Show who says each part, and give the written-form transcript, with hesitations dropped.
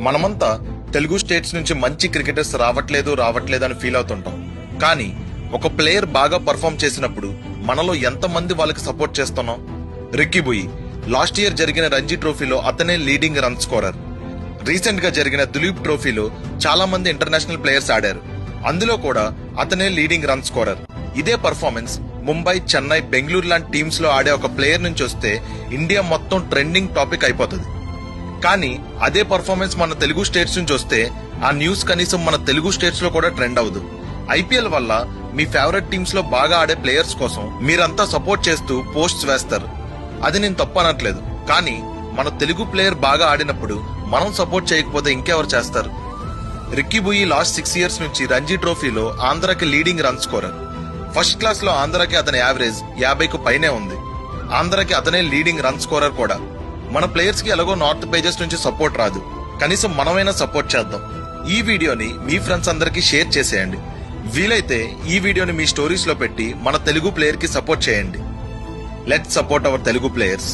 Speaker 1: మనమంతా తెలుగు స్టేట్స్ నుంచి మంచి క్రికెటర్స్ రావట్లేదు అని ఫీల్ అవుతుంటాం. కానీ ఒక ప్లేయర్ బాగా పర్ఫామ్ చేసినప్పుడు మనలో ఎంతమంది వాళ్ళకి సపోర్ట్ చేస్తున్నాం? రిక్కీ బుయి లాస్ట్ ఇయర్ జరిగిన రంజీ ట్రోఫీలో అతనే లీడింగ్ రన్ స్కోరర్. రీసెంట్ గా జరిగిన దులీప్ ట్రోఫీలో చాలా మంది ఇంటర్నేషనల్ ప్లేయర్స్ ఆడారు. అందులో కూడా అతనే లీడింగ్ రన్ స్కోరర్. ఇదే పర్ఫార్మెన్స్ ముంబై, చెన్నై, బెంగళూరు లాంటి టీమ్స్ లో ఆడే ఒక ప్లేయర్ నుంచి వస్తే ఇండియా మొత్తం ట్రెండింగ్ టాపిక్ అయిపోతుంది. కానీ అదే పర్ఫార్మెన్స్ మన తెలుగు స్టేట్స్ నుంచి వస్తే ఆ న్యూస్ కనీసం మన తెలుగు స్టేట్స్ లో కూడా ట్రెండ్ అవ్వదు. ఐపీఎల్ వల్ల మీ ఫేవరెట్ టీమ్స్ లో బాగా ఆడే ప్లేయర్స్ కోసం మీరంతా సపోర్ట్ చేస్తూ పోస్ట్స్ వేస్తారు. అది నేను తప్పు అనట్లేదు. కానీ మన తెలుగు ప్లేయర్ బాగా ఆడినప్పుడు మనం సపోర్ట్ చేయకపోతే ఇంకెవరు చేస్తారు? రిక్కీ బుయి లాస్ట్ 6 years నుంచి రంజీ ట్రోఫీలో ఆంధ్రాకి leading run scorer. First class లో ఆంధ్రాకి అతని యావరేజ్ 50కు పైనే ఉంది. ఆంధ్రాకి అతనే లీడింగ్ రన్ స్కోరర్ కూడా. మన ప్లేయర్స్ కి ఎలాగో నార్త్ పేజెస్ నుంచి సపోర్ట్ రాదు, కనీసం మనమైనా సపోర్ట్ చేద్దాం. ఈ వీడియోని మీ ఫ్రెండ్స్ అందరికి షేర్ చేసేయండి. వీలైతే ఈ వీడియోని మీ స్టోరీస్ లో పెట్టి మన తెలుగు ప్లేయర్ కి సపోర్ట్ చేయండి. Let's support our Telugu players.